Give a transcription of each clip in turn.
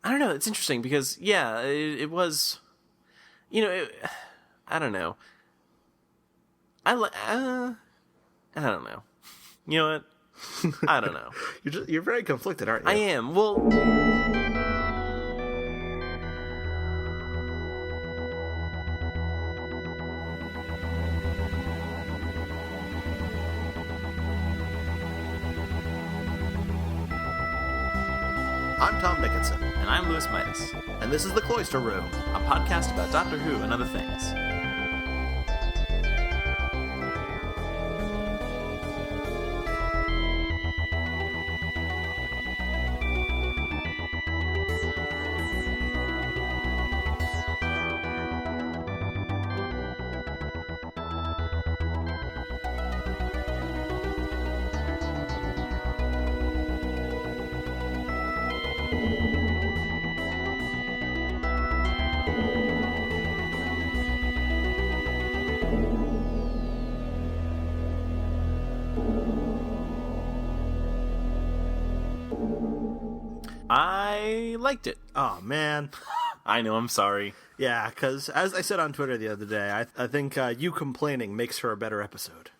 I don't know. It's interesting because, yeah, it was, I don't know. I don't know. You know what? I don't know. You're very conflicted, aren't you? I am. Well, I'm Tom Dickinson, and I'm Louis Midas, and this is the Cloister Room, a podcast about Doctor Who and other things. I liked it. Oh, man. I know, I'm sorry. Yeah, because as I said on Twitter the other day, I think you complaining makes for a better episode.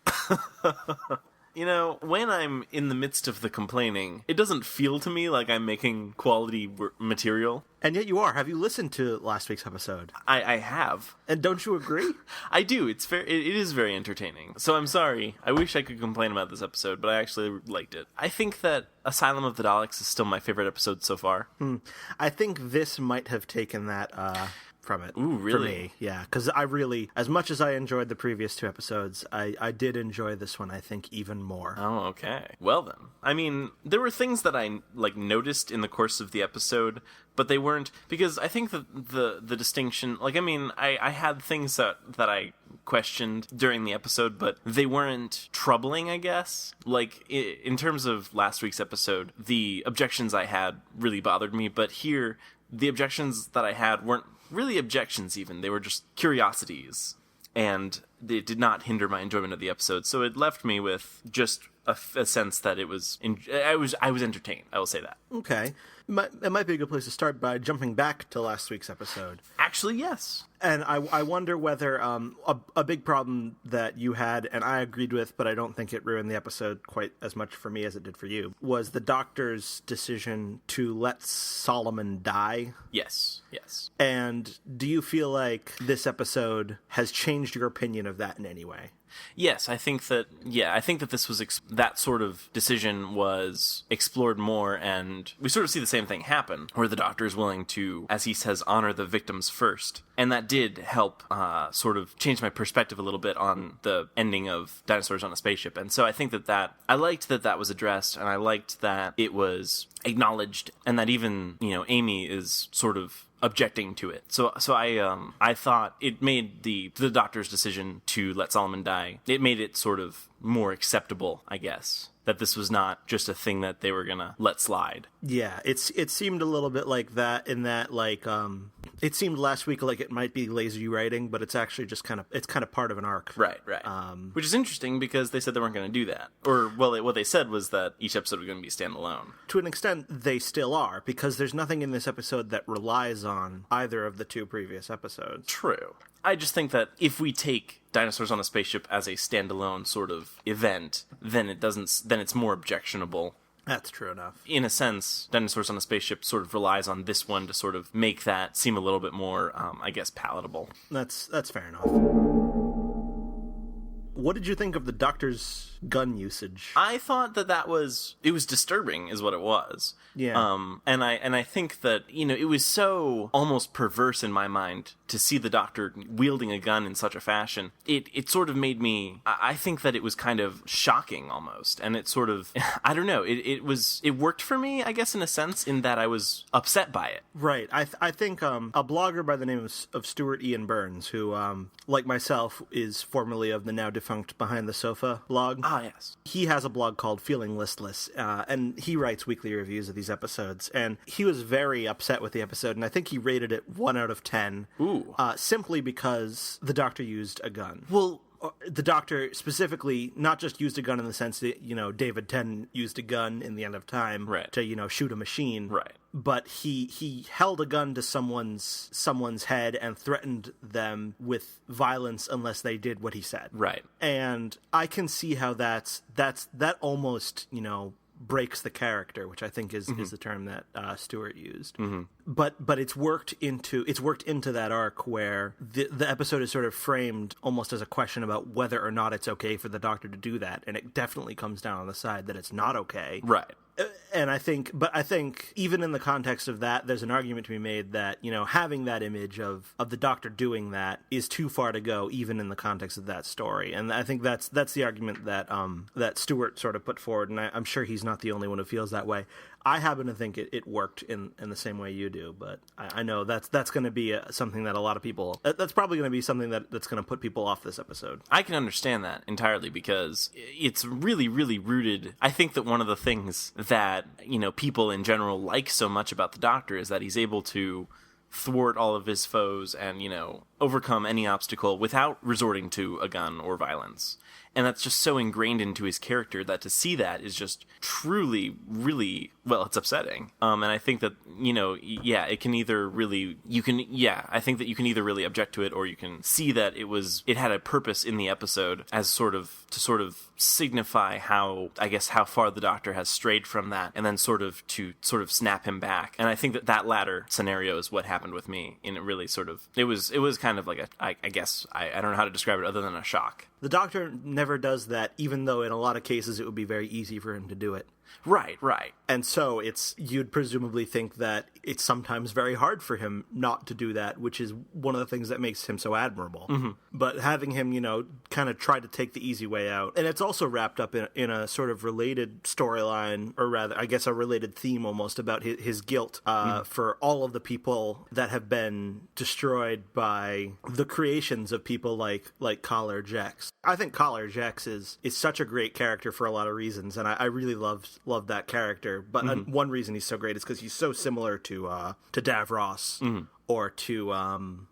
You know, when I'm in the midst of the complaining, it doesn't feel to me like I'm making quality material. And yet you are. Have you listened to last week's episode? I have. And don't you agree? I do. It is very entertaining. So I'm sorry. I wish I could complain about this episode, but I actually liked it. I think that Asylum of the Daleks is still my favorite episode so far. I think this might have taken that from it. Ooh, really? For me, yeah. Because I really, as much as I enjoyed the previous two episodes, I did enjoy this one, I think, even more. Oh, okay. Well then. I mean, there were things that I, noticed in the course of the episode, but they weren't, because I think that the distinction, I had things that I questioned during the episode, but they weren't troubling, I guess. In terms of last week's episode, the objections I had really bothered me, but here, the objections that I had weren't really objections even. They were just curiosities, and it did not hinder my enjoyment of the episode, so it left me with just a sense that I was entertained. I will say that. Okay. It might be a good place to start by jumping back to last week's episode. Actually, yes. And I wonder whether a big problem that you had, and I agreed with, but I don't think it ruined the episode quite as much for me as it did for you, was the Doctor's decision to let Solomon die. Yes. And do you feel like this episode has changed your opinion of that in any way? Yes, I think that this was, that sort of decision was explored more, and we sort of see the same thing happen, where the Doctor is willing to, as he says, honor the victims first. And that did help sort of change my perspective a little bit on the ending of Dinosaurs on a Spaceship. And so I think that I liked that was addressed, and I liked that it was acknowledged, and that even, Amy is sort of objecting to it. So I thought it made the Doctor's decision to let Solomon die, it made it sort of more acceptable, I guess, that this was not just a thing that they were gonna let slide. Yeah, it seemed a little bit like that, in that it seemed last week like it might be lazy writing, but it's actually just kind of part of an arc. Right. Which is interesting because they said they weren't going to do that. Or, well, what they said was that each episode was going to be standalone. To an extent, they still are, because there's nothing in this episode that relies on either of the two previous episodes. True. I just think that if we take Dinosaurs on a Spaceship as a standalone sort of event, then it's more objectionable. That's true enough. In a sense, Dinosaurs on a Spaceship sort of relies on this one to sort of make that seem a little bit more, palatable. That's fair enough. What did you think of the Doctor's gun usage? I thought it was disturbing, is what it was. Yeah. And I think that, it was so almost perverse in my mind to see the Doctor wielding a gun in such a fashion. It sort of made me, I think that it was kind of shocking almost. And it sort of, I don't know, it worked for me, I guess, in a sense, in that I was upset by it. Right. I think a blogger by the name of Stuart Ian Burns, who, like myself, is formerly of the now defunct Behind the Sofa blog. Ah, yes. He has a blog called Feeling Listless, and he writes weekly reviews of these episodes, and he was very upset with the episode, and I think he rated it 1 out of 10. Ooh. Simply because the Doctor used a gun. Well, the Doctor specifically not just used a gun in the sense that, David Tennant used a gun in The End of Time to, shoot a machine. Right. But he held a gun to someone's head and threatened them with violence unless they did what he said. Right. And I can see how that almost, breaks the character, which I think is the term that Stewart used. Mm-hmm. But it's worked into that arc where the episode is sort of framed almost as a question about whether or not it's okay for the Doctor to do that, and it definitely comes down on the side that it's not okay. Right. And I think even in the context of that, there's an argument to be made that, having that image of the Doctor doing that is too far to go, even in the context of that story. And I think that's the argument that that Stewart sort of put forward, and I'm sure he's not the only one who feels that way. I happen to think it worked in the same way you do, but I know that's going to be something that a lot of people... That's probably going to be something that's going to put people off this episode. I can understand that entirely because it's really, really rooted... I think that one of the things that, people in general like so much about the Doctor is that he's able to thwart all of his foes and, overcome any obstacle without resorting to a gun or violence. And that's just so ingrained into his character that to see that is just truly, really, well, it's upsetting. And I think that, it can either really, I think that you can either really object to it or you can see that it had a purpose in the episode as to signify how far the Doctor has strayed from that and then to snap him back. And I think that latter scenario is what happened with me. And it really it was kind of like I don't know how to describe it other than a shock. The Doctor never does that, even though in a lot of cases it would be very easy for him to do it. Right. And so you'd presumably think that it's sometimes very hard for him not to do that, which is one of the things that makes him so admirable. Mm-hmm. But having him, kind of try to take the easy way out. And it's also wrapped up in a sort of related storyline, or rather, I guess a related theme almost, about his guilt for all of the people that have been destroyed by the creations of people like Collar Jex. I think Collar Jex is such a great character for a lot of reasons, and I really love that character. But one reason he's so great is because he's so similar to Davros. Or to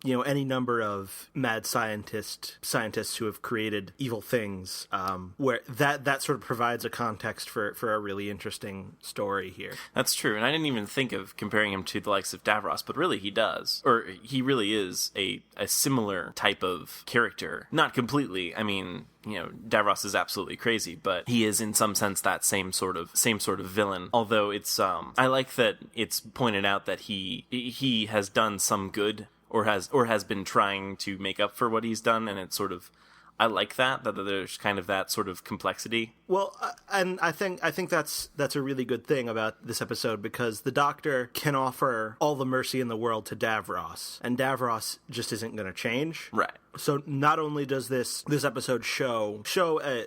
any number of mad scientists who have created evil things, where that sort of provides a context for a really interesting story here. That's true, and I didn't even think of comparing him to the likes of Davros, but really he does, or he really is a similar type of character. Not completely. I mean, Davros is absolutely crazy, but he is in some sense that same sort of villain. Although it's I like that it's pointed out that he has done some good or has been trying to make up for what he's done, and it's sort of, I like that there's kind of that sort of complexity. Well, and I think that's a really good thing about this episode, because the Doctor can offer all the mercy in the world to Davros, and Davros just isn't going to change. Right. So not only does this episode show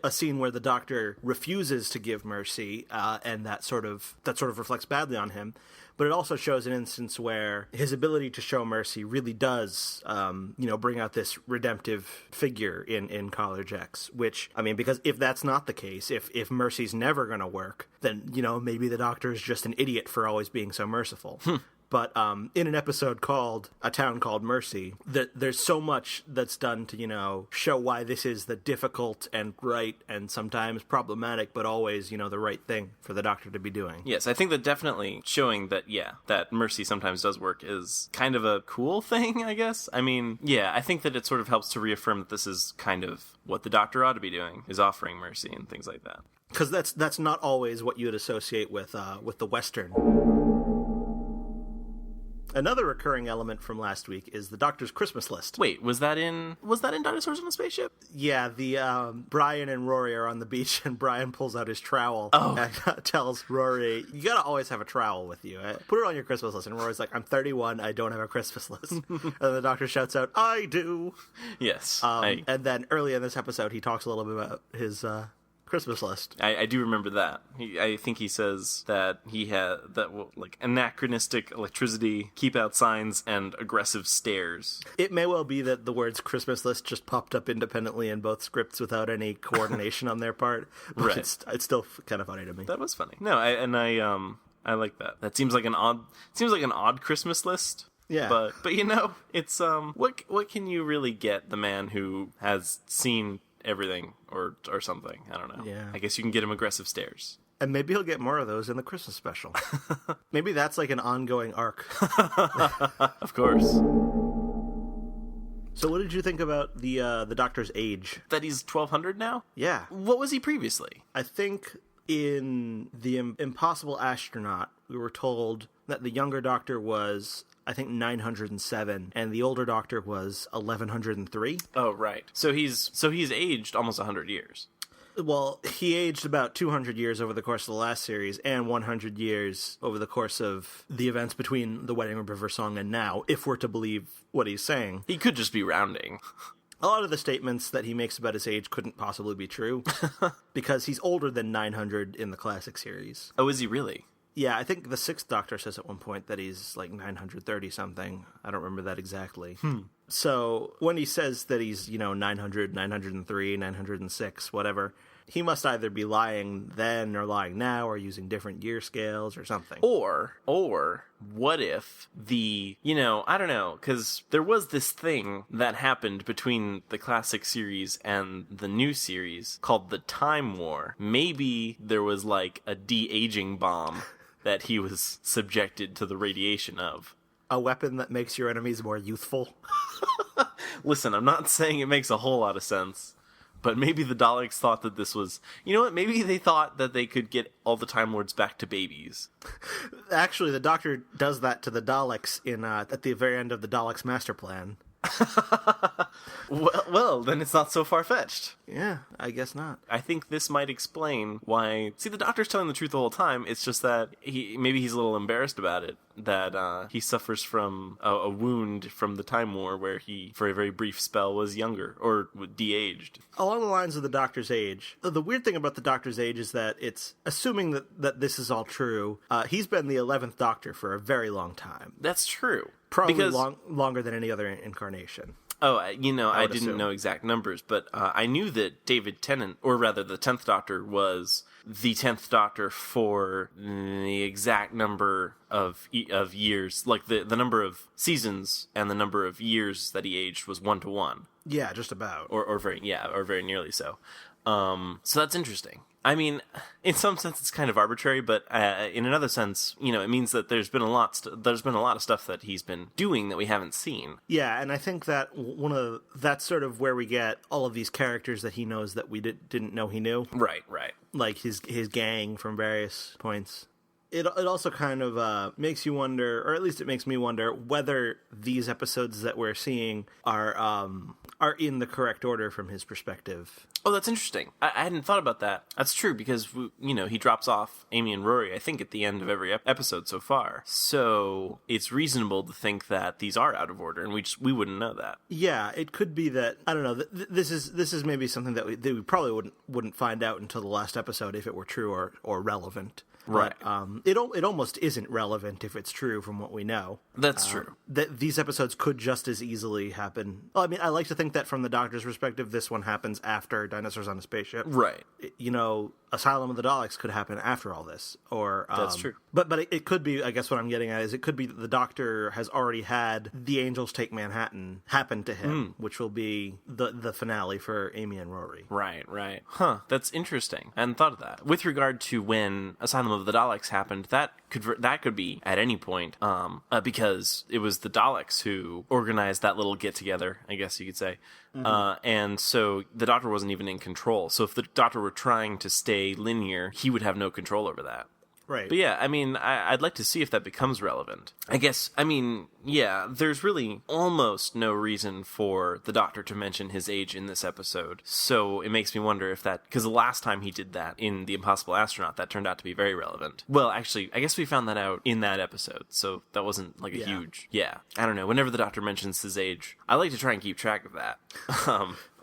a scene where the Doctor refuses to give mercy, and that sort of reflects badly on him, but it also shows an instance where his ability to show mercy really does, bring out this redemptive figure in Collar Jex, which, I mean, because if that's not the case, if mercy's never going to work, then, maybe the Doctor is just an idiot for always being so merciful. But in an episode called A Town Called Mercy, there's so much that's done to, show why this is the difficult and right and sometimes problematic, but always, the right thing for the Doctor to be doing. Yes, I think that definitely showing that, that mercy sometimes does work is kind of a cool thing, I guess. I mean, I think that it sort of helps to reaffirm that this is kind of what the Doctor ought to be doing, is offering mercy and things like that. Because that's not always what you would associate with the Western. Another recurring element from last week is the Doctor's Christmas list. Wait, was that in Dinosaurs on a Spaceship? Yeah, Brian and Rory are on the beach, and Brian pulls out his trowel and tells Rory, "You gotta always have a trowel with you. Put it on your Christmas list." And Rory's like, "I'm 31, I don't have a Christmas list." And the Doctor shouts out, "I do." Yes. And then early in this episode, he talks a little bit about his Christmas list. I do remember that. I think he says that he had anachronistic electricity, keep out signs, and aggressive stares. It may well be that the words Christmas list just popped up independently in both scripts without any coordination on their part. But right. It's still kind of funny to me. That was funny. No, I like that. That seems like an odd Christmas list. Yeah. But it's what can you really get the man who has seen everything or something. I don't know. Yeah. I guess you can get him aggressive stares. And maybe he'll get more of those in the Christmas special. Maybe that's like an ongoing arc. Of course. So what did you think about the Doctor's age? That he's 1200 now? Yeah. What was he previously? I think in The Impossible Astronaut, we were told that the younger Doctor was, I think, 907, and the older Doctor was 1103. Oh, right. So he's aged almost 100 years. Well, he aged about 200 years over the course of the last series, and 100 years over the course of the events between the Wedding River Song and now, if we're to believe what he's saying. He could just be rounding. A lot of the statements that he makes about his age couldn't possibly be true, because he's older than 900 in the classic series. Oh, is he really? Yeah, I think the Sixth Doctor says at one point that he's like 930-something. I don't remember that exactly. So when he says that he's, 900, 903, 906, whatever, he must either be lying then or lying now or using different year scales or something. Or what if I don't know, because there was this thing that happened between the classic series and the new series called the Time War. Maybe there was like a de-aging bomb that he was subjected to the radiation of. A weapon that makes your enemies more youthful. Listen, I'm not saying it makes a whole lot of sense, but maybe the Daleks thought that this was... You know what? Maybe they thought that they could get all the Time Lords back to babies. Actually, the Doctor does that to the Daleks at the very end of the Daleks' master plan. Well, then it's not so far-fetched. Yeah, I guess not. I think this might explain why... See, the Doctor's telling the truth the whole time. It's just that maybe he's a little embarrassed about it. That he suffers from a wound from the Time War where he, for a very brief spell, was younger, or de-aged. Along the lines of the Doctor's age, the weird thing about the Doctor's age is that it's, assuming that this is all true, he's been the 11th Doctor for a very long time. That's true. Probably longer than any other incarnation. Oh, I didn't assume. know exact numbers, but I knew that David Tennant, or rather the 10th Doctor, was the 10th Doctor for the exact number of years, like the number of seasons and the number of years that he aged was 1-to-1. Yeah, just about. Or very nearly so. So that's interesting. I mean, in some sense, it's kind of arbitrary, but in another sense, it means that there's been a lot of stuff that he's been doing that we haven't seen. Yeah, and I think that that's sort of where we get all of these characters that he knows that we didn't know he knew. Right. Like his gang from various points. It also kind of makes you wonder, or at least it makes me wonder, whether these episodes that we're seeing are in the correct order from his perspective. Oh, that's interesting. I hadn't thought about that. That's true, because, he drops off Amy and Rory, I think, at the end of every episode so far. So it's reasonable to think that these are out of order, and we wouldn't know that. Yeah, it could be that, I don't know, this is maybe something that we probably wouldn't find out until the last episode if it were true or relevant. Right. But, it almost isn't relevant if it's true from what we know. That's true. These episodes could just as easily happen. Well, I mean, I like to think that from the Doctor's perspective, this one happens after Dinosaurs on a Spaceship. Right. Asylum of the Daleks could happen after all this. Or That's true. But it could be, I guess what I'm getting at is it could be that the Doctor has already had The Angels Take Manhattan happen to him, which will be the finale for Amy and Rory. Right. Huh, that's interesting. I hadn't thought of that. With regard to when Asylum of the Daleks happened, that could be at any point, because it was the Daleks who organized that little get-together, I guess you could say. And so the Doctor wasn't even in control. So if the Doctor were trying to stay linear, he would have no control over that. Right. But yeah, I mean, I'd like to see if that becomes relevant. I guess, there's really almost no reason for the Doctor to mention his age in this episode. So it makes me wonder if because the last time he did that in The Impossible Astronaut, that turned out to be very relevant. Well, actually, I guess we found that out in that episode, so that wasn't like a huge... Yeah, I don't know. Whenever the Doctor mentions his age, I like to try and keep track of that.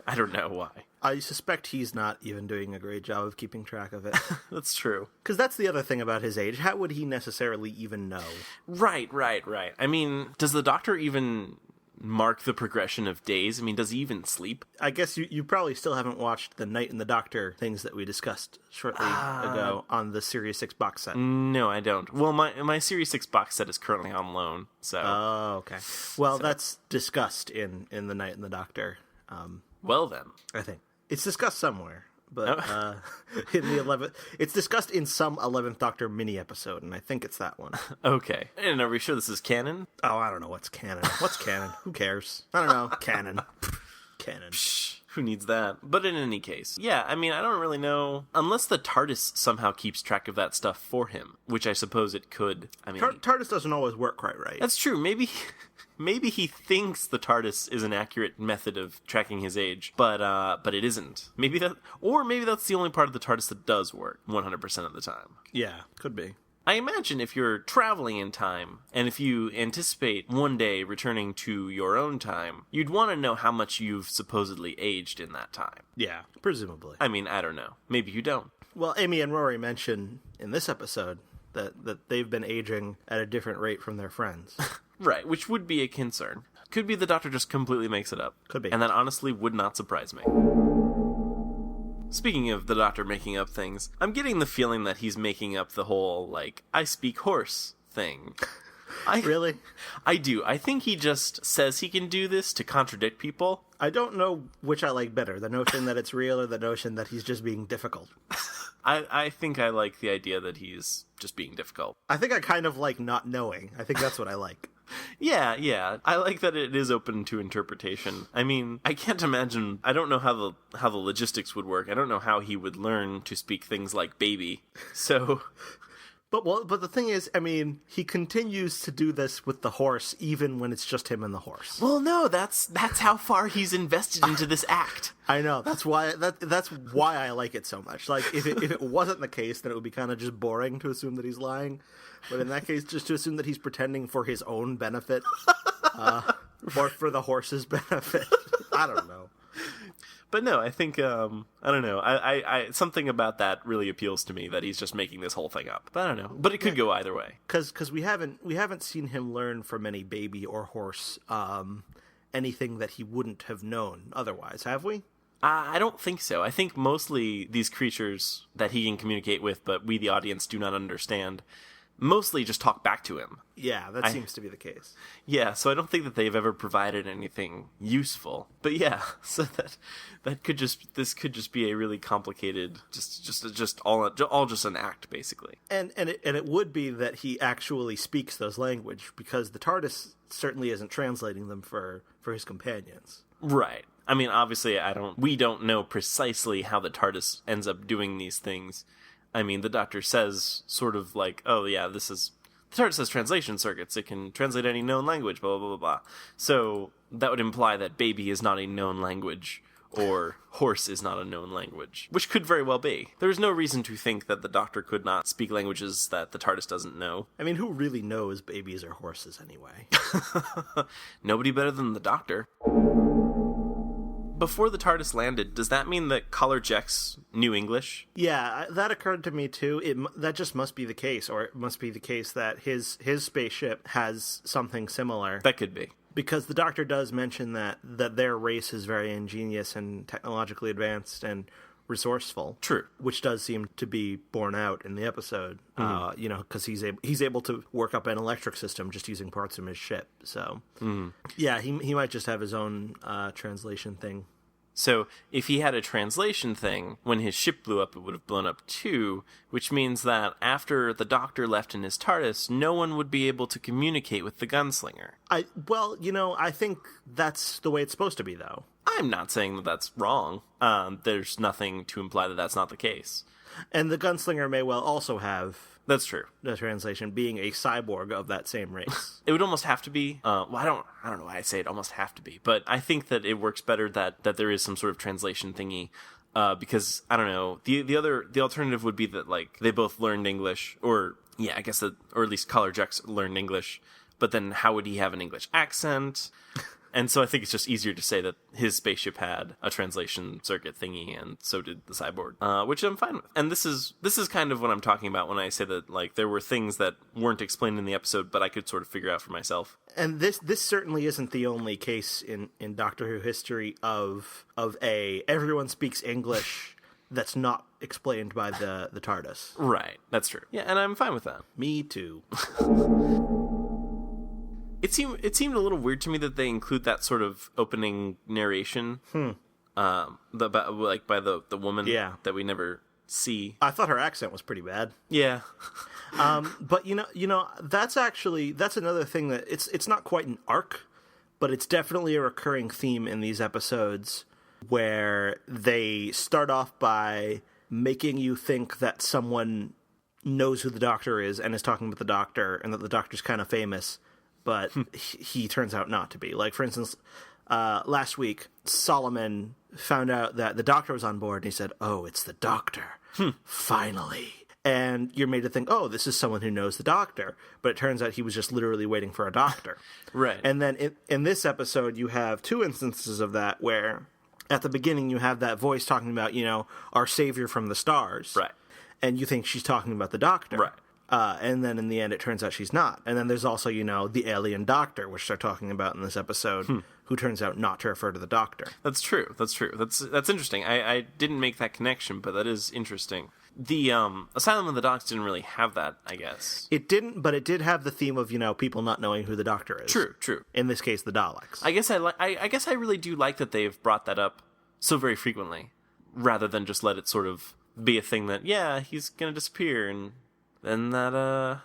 I don't know why. I suspect he's not even doing a great job of keeping track of it. That's true. Because that's the other thing about his age. How would he necessarily even know? Right. I mean, does the Doctor even mark the progression of days? I mean, does he even sleep? I guess you probably still haven't watched the Night and the Doctor things that we discussed shortly ago on the Series 6 box set. No, I don't. Well, my Series 6 box set is currently on loan, so... Oh, okay. Well, that's discussed in the Night and the Doctor. Well, then. I think. It's discussed somewhere, but in the 11th... It's discussed in some 11th Doctor mini-episode, and I think it's that one. Okay. And are we sure this is canon? Oh, I don't know what's canon. What's canon? Who cares? I don't know. Canon. Canon. Who needs that? But in any case, yeah, I mean, I don't really know. Unless the TARDIS somehow keeps track of that stuff for him, which I suppose it could. I mean, TARDIS doesn't always work quite right. That's true. Maybe he thinks the TARDIS is an accurate method of tracking his age, but it isn't. Maybe that's the only part of the TARDIS that does work 100% of the time. Yeah, could be. I imagine if you're traveling in time, and if you anticipate one day returning to your own time, you'd want to know how much you've supposedly aged in that time. Yeah, presumably. I mean, I don't know. Maybe you don't. Well, Amy and Rory mention in this episode that they've been aging at a different rate from their friends. Right, which would be a concern. Could be the Doctor just completely makes it up. Could be. And that honestly would not surprise me. Speaking of the Doctor making up things, I'm getting the feeling that he's making up the whole, like, I speak horse thing. Really? I do. I think he just says he can do this to contradict people. I don't know which I like better, the notion that it's real or the notion that he's just being difficult. I think I like the idea that he's just being difficult. I think I kind of like not knowing. I think that's what I like. Yeah. I like that it is open to interpretation. I mean, I can't imagine... I don't know how the logistics would work. I don't know how he would learn to speak things like baby. So... But the thing is, I mean, he continues to do this with the horse, even when it's just him and the horse. Well, no, that's how far he's invested into this act. I know. That's why I like it so much. Like, if it wasn't the case, then it would be kind of just boring to assume that he's lying. But in that case, just to assume that he's pretending for his own benefit, or for the horse's benefit. I don't know. But no, I think, I don't know, I something about that really appeals to me, that he's just making this whole thing up. But I don't know. But it could go either way. Because we haven't seen him learn from any baby or horse anything that he wouldn't have known otherwise, have we? I don't think so. I think mostly these creatures that he can communicate with, but we, the audience, do not understand, mostly just talk back to him. Yeah, that seems to be the case. Yeah, so I don't think that they've ever provided anything useful. But yeah, so this could just be a really complicated, just all just an act, basically. And it would be that he actually speaks those language, because the TARDIS certainly isn't translating them for his companions. Right. I mean, obviously, we don't know precisely how the TARDIS ends up doing these things. I mean, the Doctor says sort of like, oh yeah, the TARDIS has translation circuits. It can translate any known language, blah, blah, blah, blah. So that would imply that baby is not a known language, or horse is not a known language, which could very well be. There's no reason to think that the Doctor could not speak languages that the TARDIS doesn't know. I mean, who really knows babies or horses anyway? Nobody better than the Doctor. Before the TARDIS landed, does that mean that Collar Jex knew English? Yeah, that occurred to me too. That just must be the case, or it must be the case that his spaceship has something similar. That could be. Because the Doctor does mention that their race is very ingenious and technologically advanced and resourceful. True. Which does seem to be borne out in the episode, because he's able to work up an electric system just using parts from his ship. So, yeah, he might just have his own translation thing. So if he had a translation thing, when his ship blew up, it would have blown up too, which means that after the Doctor left in his TARDIS, no one would be able to communicate with the gunslinger. I think that's the way it's supposed to be, though. I'm not saying that that's wrong. There's nothing to imply that that's not the case. And the gunslinger may well also have... That's true. The translation being a cyborg of that same race. It would almost have to be. I don't know why I say it almost have to be, but I think that it works better that there is some sort of translation thingy, because I don't know. The alternative would be that like they both learned English, or yeah, I guess that, or at least Collar Jex learned English. But then how would he have an English accent? And so I think it's just easier to say that his spaceship had a translation circuit thingy, and so did the cyborg, which I'm fine with. And this is kind of what I'm talking about when I say that like there were things that weren't explained in the episode, but I could sort of figure out for myself. And this certainly isn't the only case in Doctor Who history of everyone speaks English that's not explained by the TARDIS. Right, that's true. Yeah, and I'm fine with that. Me too. It seemed a little weird to me that they include that sort of opening narration. By the woman Yeah. that we never see. I thought her accent was pretty bad. Yeah. But that's another thing that it's not quite an arc, but it's definitely a recurring theme in these episodes where they start off by making you think that someone knows who the Doctor is and is talking about the Doctor, and that the Doctor's kind of famous, but he turns out not to be. Like, for instance, last week, Solomon found out that the Doctor was on board, and he said, "Oh, it's the Doctor. Finally." And you're made to think, oh, this is someone who knows the Doctor. But it turns out he was just literally waiting for a doctor. Right. And then in this episode, you have two instances of that where at the beginning you have that voice talking about, our savior from the stars. Right. And you think she's talking about the Doctor. Right. And then in the end, it turns out she's not. And then there's also, the alien doctor, which they're talking about in this episode, who turns out not to refer to the Doctor. That's true. That's interesting. I didn't make that connection, but that is interesting. The Asylum of the Docs didn't really have that, I guess. It didn't, but it did have the theme of, people not knowing who the Doctor is. True. In this case, the Daleks. I guess I really do like that they've brought that up so very frequently, rather than just let it sort of be a thing that, yeah, he's gonna disappear, and then that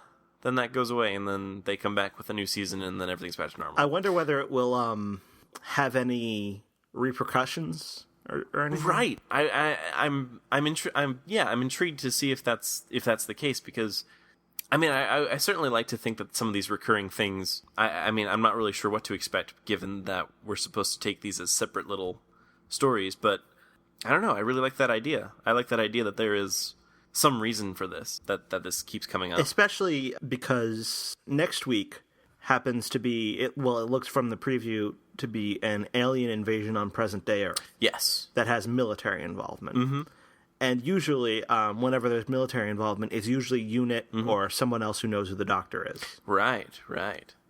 goes away, and then they come back with a new season, and then everything's back to normal. I wonder whether it will have any repercussions or anything. Right. I'm intrigued to see if that's the case, because I certainly like to think that some of these recurring things, I'm not really sure what to expect, given that we're supposed to take these as separate little stories, but I don't know, I really like that idea. I like that idea that there is some reason for this, that this keeps coming up. Especially because next week happens to be, it looks from the preview to be an alien invasion on present-day Earth. Yes. That has military involvement. And usually, whenever there's military involvement, it's usually UNIT or someone else who knows who the Doctor is. Right.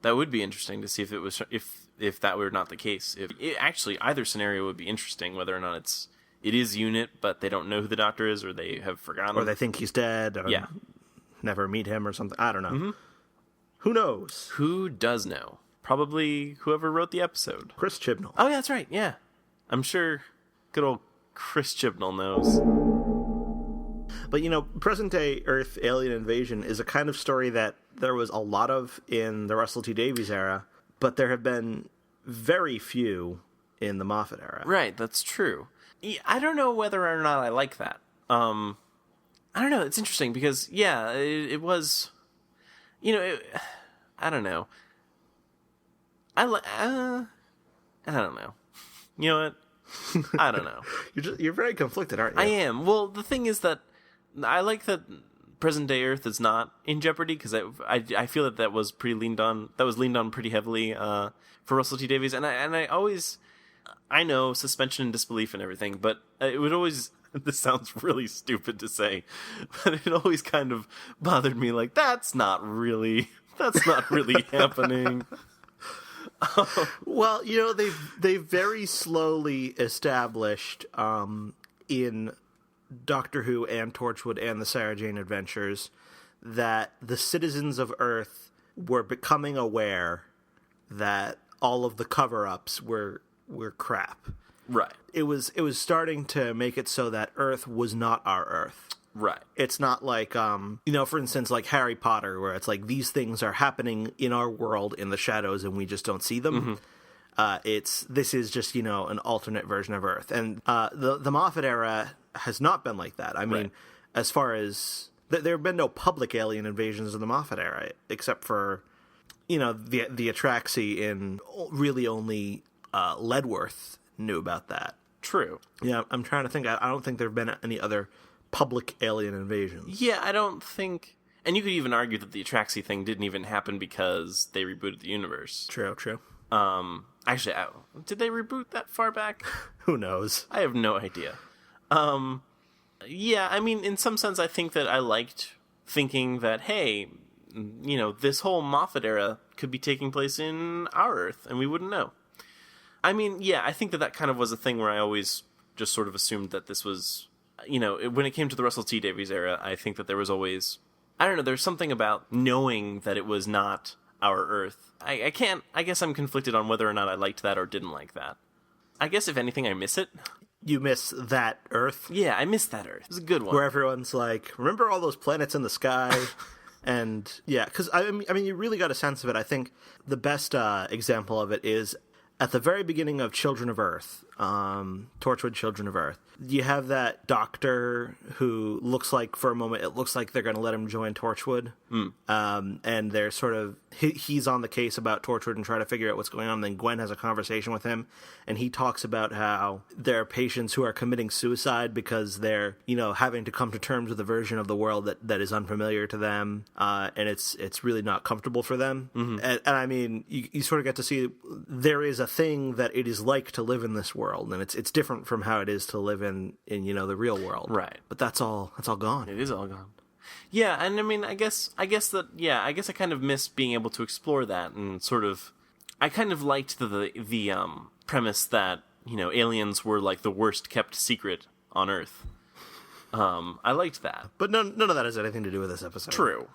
That would be interesting to see if that were not the case. Actually, either scenario would be interesting, whether or not it is UNIT, but they don't know who the Doctor is, or they have forgotten. Or they think he's dead, or never meet him or something. I don't know. Who knows? Who does know? Probably whoever wrote the episode. Chris Chibnall. Oh, yeah, that's right, yeah. I'm sure good old Chris Chibnall knows. But, present-day Earth alien invasion is a kind of story that there was a lot of in the Russell T Davies era, but there have been very few in the Moffat era. Right, that's true. I don't know whether or not I like that. I don't know, it's interesting because, yeah, it was, I don't know. I don't know. You know what? I don't know. You're very conflicted, aren't you? I am. Well, the thing is that I like that present-day Earth is not in jeopardy, because I feel that was leaned on pretty heavily for Russell T Davies, and I know suspension and disbelief and everything, but it would always, this sounds really stupid to say, but it always kind of bothered me, like, that's not really happening. Well, they've very slowly established in Doctor Who and Torchwood and the Sarah Jane Adventures that the citizens of Earth were becoming aware that all of the cover-ups were crap. Right. It was starting to make it so that Earth was not our Earth. Right. It's not like, for instance, like Harry Potter, where it's like these things are happening in our world in the shadows and we just don't see them. This is just, an alternate version of Earth. And the Moffat era has not been like that. I mean, as far as... there have been no public alien invasions in the Moffat era, except for, the Atraxi, in really only Ledworth knew about that. True. Yeah, I'm trying to think. I don't think there have been any other public alien invasions. Yeah, I don't think... And you could even argue that the Atraxi thing didn't even happen because they rebooted the universe. True. Actually, did they reboot that far back? Who knows? I have no idea. Yeah, I mean, in some sense, I think that I liked thinking that, hey, this whole Moffat era could be taking place in our Earth, and we wouldn't know. I mean, yeah, I think that kind of was a thing where I always just sort of assumed that this was... when it came to the Russell T Davies era, I think that there was always... I don't know, there's something about knowing that it was not our Earth. I guess I'm conflicted on whether or not I liked that or didn't like that. I guess, if anything, I miss it. You miss that Earth? Yeah, I missed that Earth. It was a good one. Where everyone's like, remember all those planets in the sky? And yeah, because I mean, you really got a sense of it. I think the best example of it is at the very beginning of Children of Earth, Torchwood Children of Earth. You have that doctor who looks like, for a moment, it looks like they're going to let him join Torchwood. And they're sort of, he's on the case about Torchwood and trying to figure out what's going on. And then Gwen has a conversation with him, and he talks about how there are patients who are committing suicide because they're, having to come to terms with a version of the world that is unfamiliar to them, and it's really not comfortable for them. And I mean, you sort of get to see there is a thing that it is like to live in this world, and it's different from how it is to live in the real world. Right. But that's all gone. It is all gone. Yeah, and I mean, I guess I kind of miss being able to explore that, and sort of, I kind of liked the premise that, aliens were like the worst kept secret on Earth. I liked that. But none of that has anything to do with this episode. True.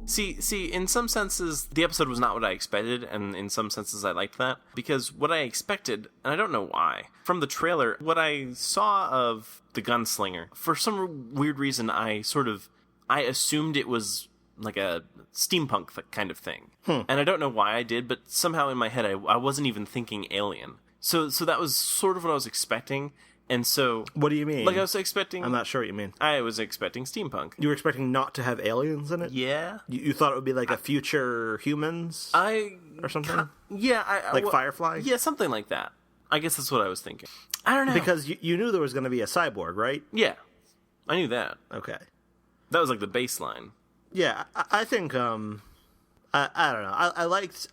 See, in some senses, the episode was not what I expected, and in some senses I liked that, because what I expected, and I don't know why, from the trailer, what I saw of the gunslinger, for some weird reason, I assumed it was like a steampunk kind of thing. And I don't know why I did, but somehow in my head I wasn't even thinking alien. So that was sort of what I was expecting. And so... What do you mean? Like I was expecting... I'm not sure what you mean. I was expecting steampunk. You were expecting not to have aliens in it? Yeah. You thought it would be like a future Humans? Or something? Yeah. Like Firefly? Yeah, something like that. I guess that's what I was thinking. I don't know. Because you knew there was going to be a cyborg, right? Yeah. I knew that. Okay. That was like the baseline. Yeah, I think... I don't know.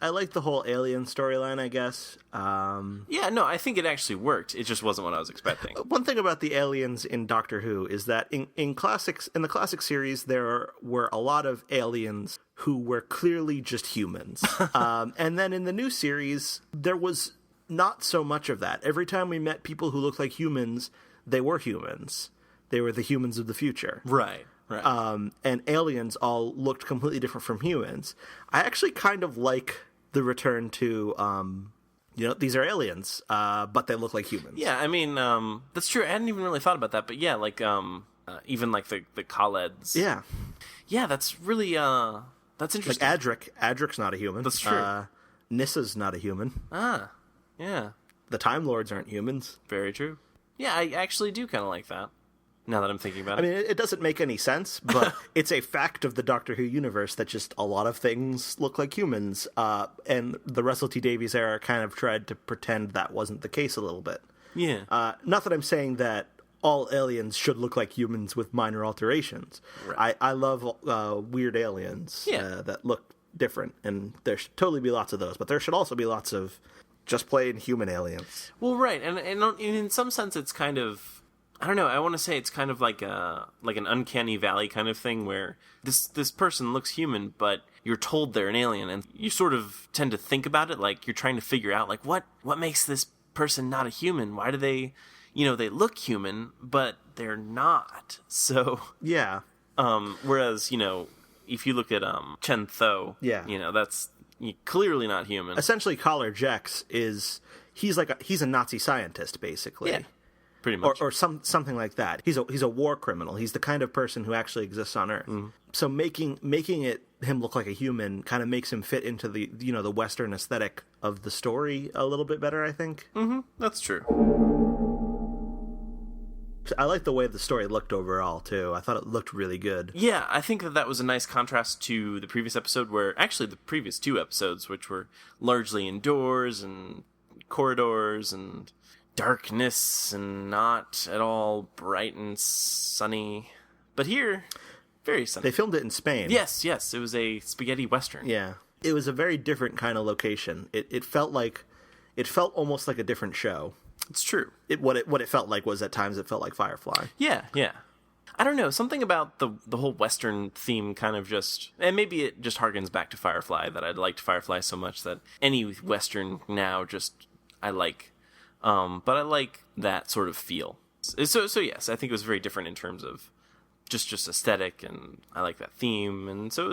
I liked the whole alien storyline, I guess. Yeah, no, I think it actually worked. It just wasn't what I was expecting. One thing about the aliens in Doctor Who is that in the classic series there were a lot of aliens who were clearly just humans. And then in the new series there was not so much of that. Every time we met people who looked like humans, they were humans. They were the humans of the future. Right. And aliens all looked completely different from humans. I actually kind of like the return to, these are aliens, but they look like humans. Yeah, I mean, that's true. I hadn't even really thought about that, but yeah, like, even like the Khaleds. Yeah. Yeah, that's really, that's interesting. Like Adric's not a human. That's true. Nissa's not a human. Ah, yeah. The Time Lords aren't humans. Very true. Yeah, I actually do kind of like that. Now that I'm thinking about it. I mean, it doesn't make any sense, but it's a fact of the Doctor Who universe that just a lot of things look like humans. And the Russell T Davies era kind of tried to pretend that wasn't the case a little bit. Yeah. Not that I'm saying that all aliens should look like humans with minor alterations. Right. I love weird aliens that look different, and there should totally be lots of those, but there should also be lots of just plain human aliens. Well, right, and in some sense it's kind of... I don't know, I want to say it's kind of like an uncanny valley kind of thing where this person looks human, but you're told they're an alien, and you sort of tend to think about it like you're trying to figure out, like, what makes this person not a human? Why do they, they look human, but they're not? So... Yeah. Whereas, if you look at Chen Tho, that's clearly not human. Essentially, Collar Jex he's a Nazi scientist, basically. Yeah. Pretty much. Or something like that. He's a war criminal. He's the kind of person who actually exists on Earth. So making him look like a human kind of makes him fit into the the Western aesthetic of the story a little bit better, I think. Mm-hmm. That's true. I like the way the story looked overall too. I thought it looked really good. Yeah, I think that was a nice contrast to the previous episode, where actually the previous two episodes, which were largely indoors and corridors and darkness and not at all bright and sunny. But here, very sunny. They filmed it in Spain. Yes. It was a spaghetti western. Yeah. It was a very different kind of location. It felt almost like a different show. It's true. What it felt like was at times it felt like Firefly. Yeah. I don't know, something about the whole western theme kind of just, and maybe it just harkens back to Firefly, that I liked Firefly so much that any western now just I like. But I like that sort of feel. So yes, I think it was very different in terms of just aesthetic, and I like that theme, and so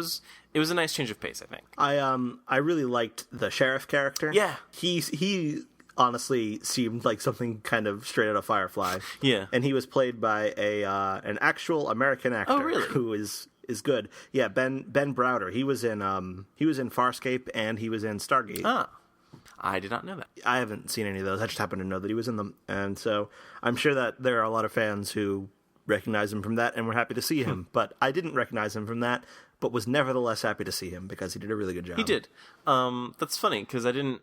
it was a nice change of pace, I think. I really liked the sheriff character. Yeah. He honestly seemed like something kind of straight out of Firefly. Yeah. And he was played by an actual American actor. Oh, really? Who is good. Yeah, Ben Browder. He was in Farscape and he was in Stargate. Ah. I did not know that. I haven't seen any of those. I just happen to know that he was in them. And so I'm sure that there are a lot of fans who recognize him from that and were happy to see him. But I didn't recognize him from that, but was nevertheless happy to see him because he did a really good job. He did. That's funny because I didn't...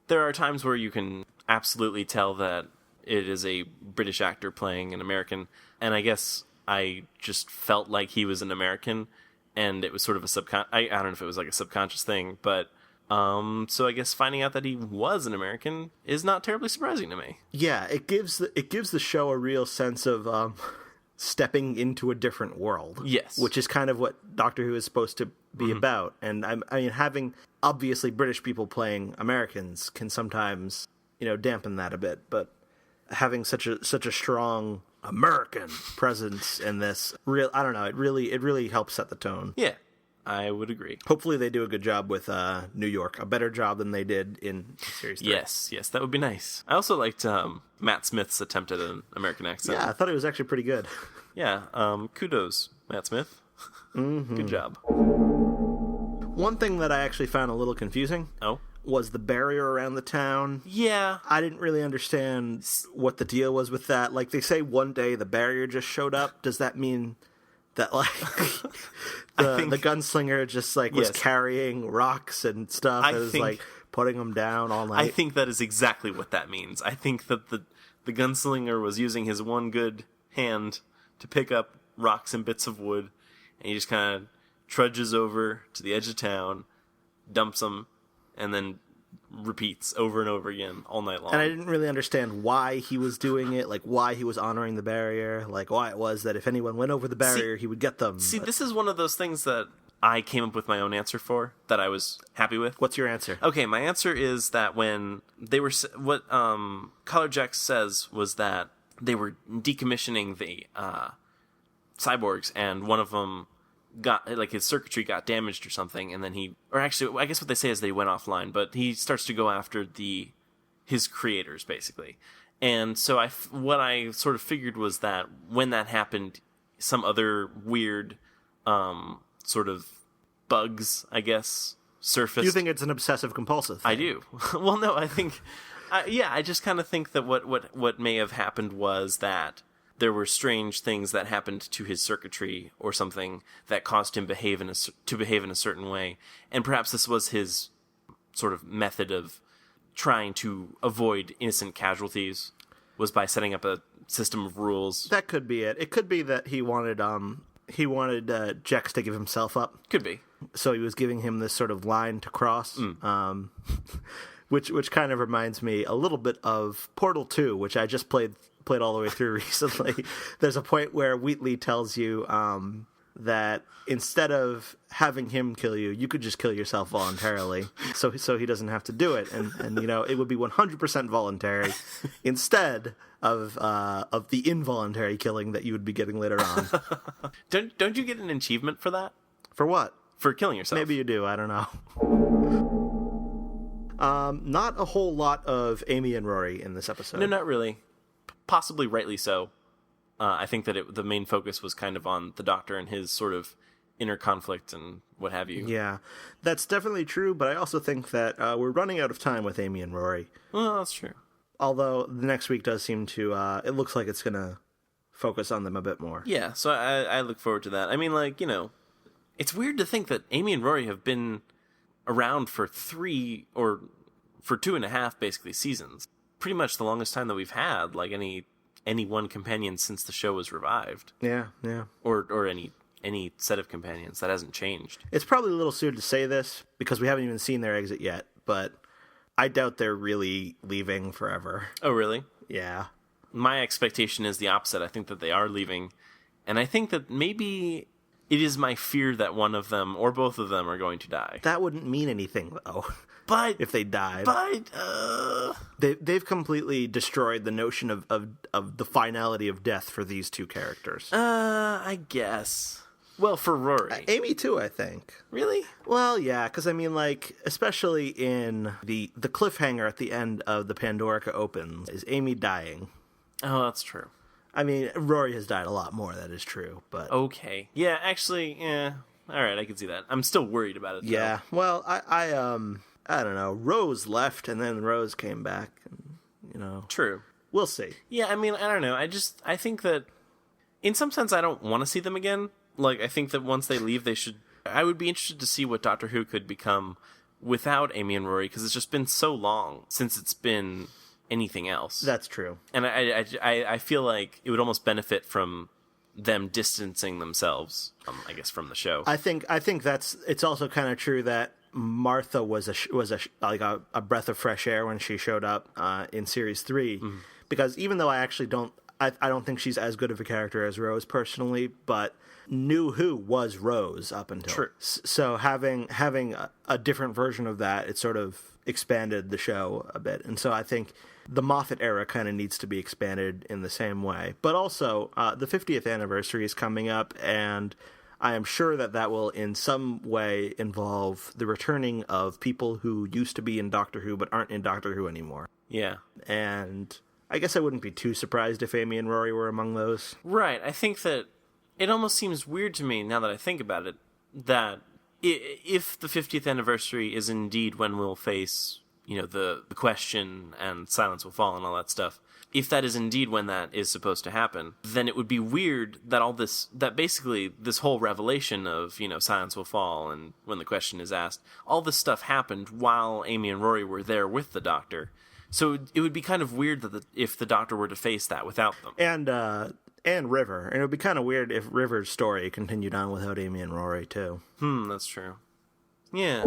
There are times where you can absolutely tell that it is a British actor playing an American, and I guess I just felt like he was an American, and it was sort of a I don't know if it was like a subconscious thing, but so I guess finding out that he was an American is not terribly surprising to me. Yeah, it gives the show a real sense of stepping into a different world. Yes, which is kind of what Doctor Who is supposed to be about. And I mean, having obviously British people playing Americans can sometimes, dampen that a bit. But having such a strong American presence in this, I don't know, it really helps set the tone. Yeah, I would agree. Hopefully they do a good job with New York, a better job than they did in Series 3. Yes, that would be nice. I also liked Matt Smith's attempt at an American accent. Yeah, I thought it was actually pretty good. Yeah, kudos, Matt Smith. Mm-hmm. Good job. One thing that I actually found a little confusing was the barrier around the town. Yeah. I didn't really understand what the deal was with that. Like, they say one day the barrier just showed up. Does that mean that, like, the gunslinger just, like, was carrying rocks and stuff and was, like, putting them down all night? I think that is exactly what that means. I think that the gunslinger was using his one good hand to pick up rocks and bits of wood, and he just kind of trudges over to the edge of town, dumps them, and then repeats over and over again all night long. And I didn't really understand why he was doing it, like why he was honoring the barrier, like why it was that if anyone went over the barrier, he would get them. This is one of those things that I came up with my own answer for, that I was happy with. What's your answer? Okay, my answer is that when they were... What Collar Jack says was that they were decommissioning the cyborgs, and one of them got, like, his circuitry got damaged or something, and then I guess what they say is they went offline, but he starts to go after his creators, basically. And so what I sort of figured was that when that happened, some other weird sort of bugs, I guess, surfaced. You think it's an obsessive compulsive thing? I do. Well, no, I think... I just kind of think that what may have happened was that there were strange things that happened to his circuitry or something that caused him to behave in a certain way. And perhaps this was his sort of method of trying to avoid innocent casualties, was by setting up a system of rules. That could be it. It could be that he wanted Jex to give himself up. Could be. So he was giving him this sort of line to cross. Which kind of reminds me a little bit of Portal 2, which I just played all the way through recently. There's a point where Wheatley tells you that instead of having him kill you, you could just kill yourself voluntarily, so he doesn't have to do it, and it would be 100% voluntary instead of the involuntary killing that you would be getting later on. Don't you get an achievement for that? For what? For killing yourself? Maybe you do. I don't know. Not a whole lot of Amy and Rory in this episode. No, not really. Possibly rightly so. I think that the main focus was kind of on the Doctor and his sort of inner conflict and what have you. Yeah, that's definitely true, but I also think that we're running out of time with Amy and Rory. Well, that's true. Although the next week does seem to... it looks like it's going to focus on them a bit more. Yeah, so I look forward to that. I mean, like, it's weird to think that Amy and Rory have been around for 3 or for 2.5 basically seasons. Pretty much the longest time that we've had, like, any one companion since the show was revived. Yeah. Or any set of companions. That hasn't changed. It's probably a little soon to say this because we haven't even seen their exit yet, but I doubt they're really leaving forever. Oh, really? Yeah. My expectation is the opposite. I think that they are leaving, and I think that maybe it is my fear that one of them or both of them are going to die. That wouldn't mean anything, though. But if they died, they've completely destroyed the notion of the finality of death for these two characters. I guess. Well, for Rory. Amy too, I think. Really? Well, yeah, because I mean, like, especially in the cliffhanger at the end of the Pandorica Opens, is Amy dying. Oh, that's true. I mean, Rory has died a lot more, that is true, but... Okay. Yeah, actually, yeah. All right, I can see that. I'm still worried about it, though. Yeah, well, I don't know. Rose left, and then Rose came back, and, you know... True. We'll see. Yeah, I mean, I don't know. I think that, in some sense, I don't want to see them again. Like, I think that once they leave, they should... I would be interested to see what Doctor Who could become without Amy and Rory, because it's just been so long since it's been anything else. That's true. And I feel like it would almost benefit from them distancing themselves, I guess, from the show. I think it's also kind of true that Martha was a breath of fresh air when she showed up in series 3, because even though I don't think she's as good of a character as Rose personally, but New Who was Rose up until. True. So having a different version of that, it sort of expanded the show a bit, and so I think the Moffat era kind of needs to be expanded in the same way. But also, the 50th anniversary is coming up, and I am sure that will in some way involve the returning of people who used to be in Doctor Who but aren't in Doctor Who anymore. Yeah. And I guess I wouldn't be too surprised if Amy and Rory were among those. Right. I think that it almost seems weird to me, now that I think about it, that if the 50th anniversary is indeed when we'll face, you know, the question and Silence Will Fall and all that stuff, if that is indeed when that is supposed to happen, then it would be weird that that basically this whole revelation of, you know, Silence Will Fall and when the question is asked, all this stuff happened while Amy and Rory were there with the Doctor. So it would be kind of weird that if the Doctor were to face that without them. And River. And it would be kind of weird if River's story continued on without Amy and Rory, too. That's true. Yeah.